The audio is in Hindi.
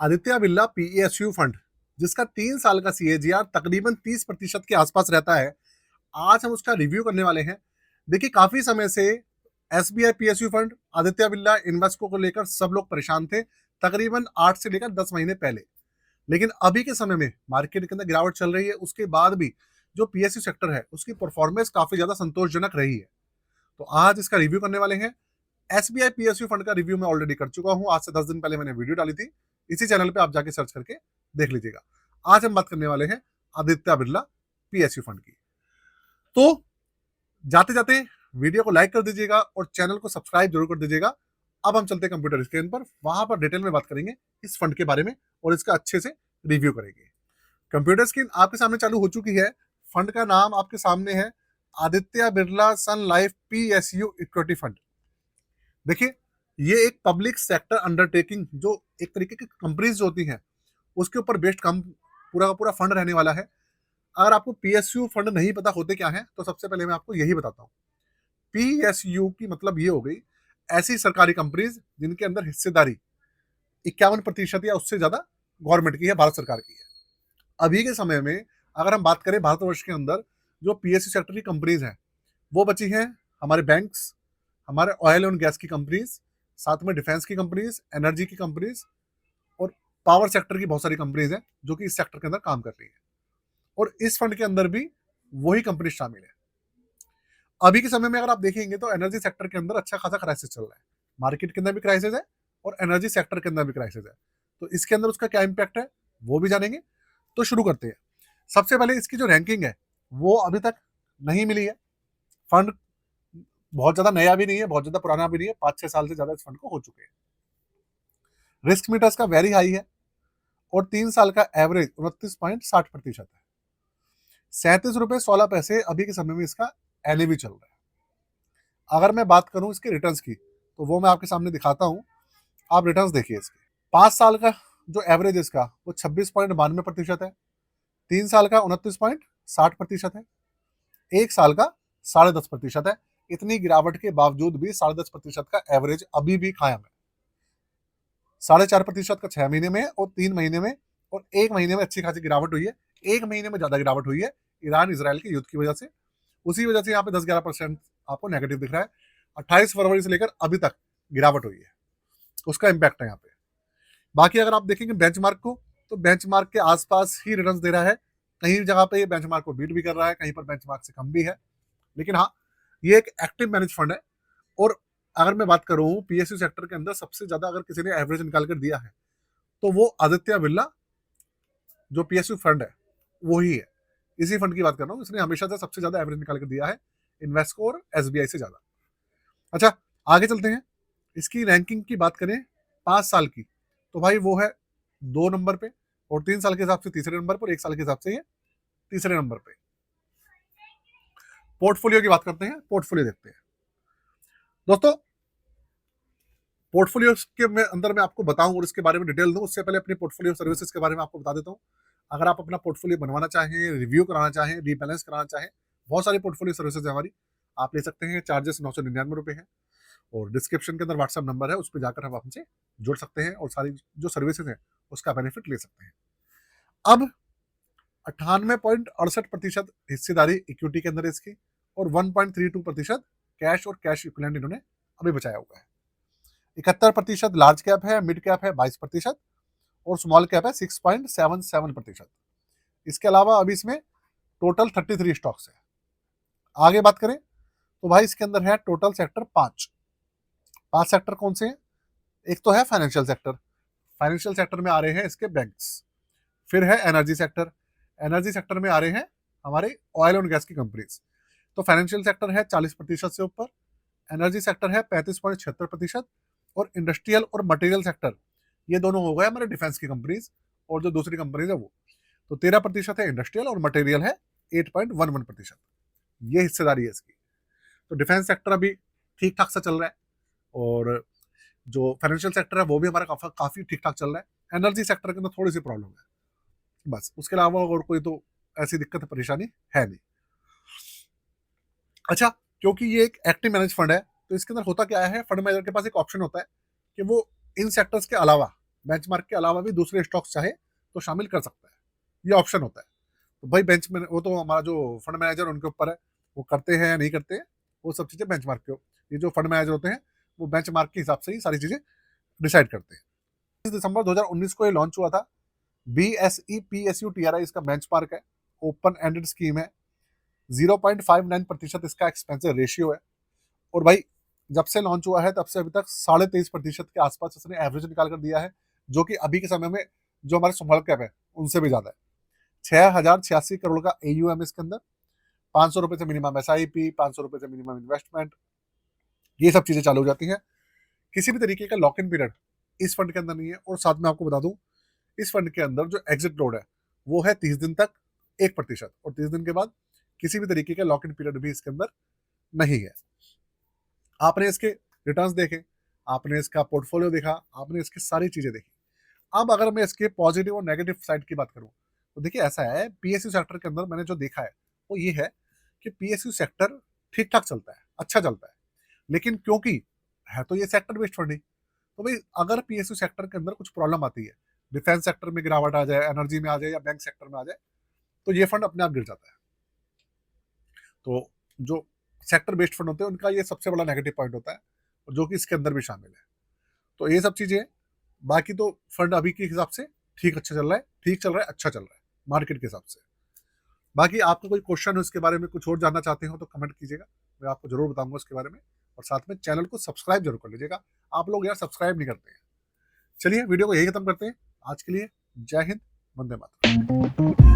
आदित्य बिरला पीएसयू फंड, जिसका 3 साल का सीएजीआर तकरीबन 30% के आसपास रहता है, आज हम उसका रिव्यू करने वाले हैं। देखिए, काफी समय से SBI PSU fund, Aditya Birla Invesco को लेकर सब लोग परेशान थे, तकरीबन 8 से लेकर 10 महीने पहले। लेकिन अभी के समय में मार्केट के अंदर गिरावट चल रही है, उसके बाद भी जो पीएसयू सेक्टर है उसकी परफॉर्मेंस काफी ज्यादा संतोषजनक रही है। तो आज इसका रिव्यू करने वाले हैं। एसबीआई पीएसयू फंड का रिव्यू मैं ऑलरेडी कर चुका हूं, आज से 10 दिन पहले मैंने वीडियो डाली थी, इसी चैनल पे आप जाके सर्च करके देख लीजिएगा। आज हम बात करने वाले हैं आदित्य बिरला पीएसयू फंड की। तो जाते जाते वीडियो को लाइक कर दीजिएगा और चैनल को सब्सक्राइब जरूर कर दीजिएगा। अब हम चलते हैं कंप्यूटर स्क्रीन पर, वहां पर डिटेल में बात करेंगे इस फंड के बारे में और इसका अच्छे से रिव्यू करेंगे। कंप्यूटर स्क्रीन आपके सामने चालू हो चुकी है। फंड का नाम आपके सामने है, आदित्य बिरला सन लाइफ पीएसयू इक्विटी फंड। देखिए, ये एक पब्लिक सेक्टर अंडरटेकिंग, जो एक तरीके की कंपनीज जो होती हैं उसके ऊपर बेस्ड कम पूरा का पूरा फंड रहने वाला है। अगर आपको पीएसयू फंड नहीं पता होते क्या है, तो सबसे पहले मैं आपको यही बताता हूँ। पीएसयू की मतलब ये हो गई, ऐसी सरकारी कंपनीज जिनके अंदर हिस्सेदारी 51% या उससे ज्यादा गवर्नमेंट की है, भारत सरकार की है। अभी के समय में अगर हम बात करें भारतवर्ष के अंदर जो पीएसयू सेक्टर की कंपनीज हैं, वो बची हैं हमारे बैंक्स, हमारे ऑयल एंड गैस की कंपनीज, साथ में डिफेंस की कंपनीज, एनर्जी की कंपनीज और पावर सेक्टर की बहुत सारी कंपनीज हैं जो कि इस सेक्टर के अंदर काम कर रही है। और इस फंड के अंदर भी वही कंपनी शामिल है। अभी के समय में अगर आप देखेंगे तो एनर्जी सेक्टर के अंदर अच्छा खासा क्राइसिस चल रहा है, मार्केट के अंदर भी क्राइसिस है और एनर्जी सेक्टर के अंदर भी क्राइसिस है। तो इसके अंदर उसका क्या इंपैक्ट है वो भी जानेंगे। तो शुरू करते हैं। सबसे पहले इसकी जो रैंकिंग है वो अभी तक नहीं मिली है। फंड बहुत ज्यादा नया भी नहीं है, बहुत ज्यादा पुराना भी नहीं है, 5-6 साल से ज्यादा इस फंड को हो चुके हैं। रिस्क मीटर्स का वेरी हाई है और 3 साल का एवरेज 29.60% है। 37 रुपए 16 पैसे अभी के समय में इसका एनएवी चल रहा है। अगर मैं बात करूं इसके रिटर्न्स की, तो वो मैं आपके सामने दिखाता हूं। आप रिटर्न्स देखिए इसके। 5 साल का जो एवरेज इसका वो 26.92% है, 3 साल का 29.60% है, 1 साल का 10.5% है। इतनी गिरावट के बावजूद भी 10.5% का एवरेज अभी भी कायम है। 4.5% का 6 महीने में और 3 महीने में और 1 महीने में अच्छी खासी गिरावट हुई है। 1 महीने में ज्यादा गिरावट हुई है ईरान इसराइल के युद्ध की वजह से। उसी वजह से यहाँ पे 10-11% आपको नेगेटिव दिख रहा है। 28 फरवरी से लेकर अभी तक गिरावट हुई है, उसका इंपैक्ट है यहाँ पे। बाकी अगर आप देखेंगे बेंचमार्क को, तो बेंचमार्क के आसपास ही रिटर्न्स दे रहा है। कहीं जगह पे ये बेंचमार्क को बीट भी कर रहा है, कहीं पर बेंचमार्क से कम भी है। लेकिन हाँ, ये एक एक्टिव मैनेज फंड है। और अगर मैं बात करूं पीएसयू सेक्टर के अंदर सबसे ज्यादा अगर किसी ने एवरेज निकाल कर दिया है, तो वो आदित्य बिरला जो पीएसयू फंड है वो ही है। इसी फंड की बात कर रहा हूँ, इसने हमेशा से सबसे ज्यादा एवरेज निकाल कर दिया है, इन्वेस्को और एसबीआई से ज्यादा। अच्छा, आगे चलते हैं। इसकी रैंकिंग की बात करें 5 साल की, तो भाई वो है 2 नंबर पे, और 3 साल के हिसाब से तीसरे नंबर पर, 1 साल के हिसाब से ये तीसरे नंबर पे। पोर्टफोलियो की बात करते हैं, पोर्टफोलियो देखते हैं दोस्तों। पोर्टफोलियो के अंदर मैं आपको बताऊं और इसके बारे में डिटेल दूं, उससे पहले अपनी पोर्टफोलियो सर्विसेज के बारे में आपको बता देता हूं। अगर आप अपना पोर्टफोलियो बनवाना चाहें, रिव्यू कराना चाहें, रीबैलेंस कराना चाहें, बहुत सारी पोर्टफोलियो सर्विसेज है हमारी, आप ले सकते हैं। चार्जेस 999 है और डिस्क्रिप्शन के अंदर व्हाट्सएप नंबर है, उस पर जाकर आप हमसे जुड़ सकते हैं और सारी जो सर्विसेज है उसका बेनिफिट ले सकते हैं। अब 98.68% हिस्सेदारी इक्विटी के अंदर है इसकी, और 1.32% कैश और कैश इक्विवेलेंट इन्होंने अभी बचाया हुआ है। 71% लार्ज कैप है, मिड कैप है 22% और स्मॉल कैप है 6.77%। इसके अलावा अभी इसमें टोटल 33 स्टॉक्स है। आगे बात करें तो भाई इसके अंदर है टोटल सेक्टर 5 सेक्टर कौन से हैं? एक तो है फाइनेंशियल सेक्टर, फाइनेंशियल सेक्टर में आ रहे हैं इसके बैंक्स। फिर है एनर्जी सेक्टर, एनर्जी सेक्टर में आ रहे हैं हमारे ऑयल एंड गैस की कंपनीज। तो फाइनेंशियल सेक्टर है 40% से ऊपर, एनर्जी सेक्टर है 35.76% और इंडस्ट्रियल और मटेरियल सेक्टर ये दोनों हो गए हमारे डिफेंस की कंपनीज, और जो दूसरी कंपनीज है वो तो 13% है इंडस्ट्रियल और मटेरियल है 8.11%। ये हिस्सेदारी है इसकी। तो डिफेंस सेक्टर अभी ठीक ठाक सा चल रहा है और जो फाइनेंशियल सेक्टर है वो भी हमारा काफी ठीक ठाक चल रहा है। एनर्जी सेक्टर के अंदर थोड़ी सी प्रॉब्लम है बस, उसके अलावा और कोई तो ऐसी दिक्कत परेशानी है नहीं। अच्छा, क्योंकि ये एक एक्टिव मैनेज फंड है, तो इसके अंदर होता क्या है, फंड मैनेजर के पास एक ऑप्शन होता है कि वो इन सेक्टर्स के अलावा बेंचमार्क के अलावा भी दूसरे स्टॉक्स चाहे तो शामिल कर सकता है, ये ऑप्शन होता है। तो भाई बेंच में वो तो हमारा जो फंड मैनेजर उनके ऊपर है, वो करते हैं या नहीं करते हैं, वो सब चीज़ें बेंचमार्क के, ये जो फंड मैनेजर होते हैं वो बेंचमार्क के हिसाब से ही सारी चीज़ें डिसाइड करते हैं। 30 दिसंबर 2019 को ये लॉन्च हुआ था। BSE PSU TRI इसका बेंचमार्क है, ओपन एंडेड स्कीम है, 0.59% इसका एक्सपेंसिव रेशियो है। और भाई जब से लॉन्च हुआ है तब से अभी तक 23.5% के आसपास इसने एवरेज निकाल कर दिया है, जो कि अभी के समय में जो हमारे स्मॉल कैप है उनसे भी ज्यादा है। 6,086 करोड़ का AUM इसके अंदर, 500 रुपए से मिनिमम SIP, 500 रुपए से मिनिमम इन्वेस्टमेंट, ये सब चीजें चालू हो जाती हैं। किसी भी तरीके का लॉक इन पीरियड इस फंड के अंदर नहीं है। और साथ में आपको बता दूं, इस फंड के अंदर जो एग्जिट लोड है वो है 30 दिन तक 1%, और 30 दिन के बाद किसी भी तरीके का लॉक इन पीरियड भी इसके अंदर नहीं है। आपने इसके रिटर्न्स देखे, आपने इसका पोर्टफोलियो देखा, आपने इसकी सारी चीजें देखी। अब अगर मैं इसके पॉजिटिव और नेगेटिव साइड की बात करूं तो देखिए ऐसा है, PSU सेक्टर के अंदर मैंने जो देखा है वो ये है कि PSU सेक्टर ठीक ठाक चलता है, अच्छा चलता है। लेकिन क्योंकि है तो ये सेक्टर बेस्ड फंड ही, तो भाई अगर PSU सेक्टर के अंदर कुछ प्रॉब्लम आती है, डिफेंस सेक्टर में गिरावट आ जाए, एनर्जी में आ जाए या बैंक सेक्टर में आ जाए, तो ये फंड अपने आप गिर जाता है। तो जो सेक्टर बेस्ड फंड होते हैं उनका ये सबसे बड़ा नेगेटिव पॉइंट होता है, और जो कि इसके अंदर भी शामिल है। तो ये सब चीजें, बाकी तो फंड अभी के हिसाब से ठीक अच्छा चल रहा है, ठीक चल रहा है, अच्छा चल रहा है मार्केट के हिसाब से। बाकी आपको कोई क्वेश्चन हो इसके बारे में, कुछ और जानना चाहते हो तो कमेंट कीजिएगा, मैं आपको जरूर बताऊंगा उसके बारे में। और साथ में चैनल को सब्सक्राइब जरूर कर लीजिएगा, आप लोग यार सब्सक्राइब नहीं करते हैं। चलिए वीडियो को यही खत्म करते हैं आज के लिए। जय हिंद, वंदे मातरम।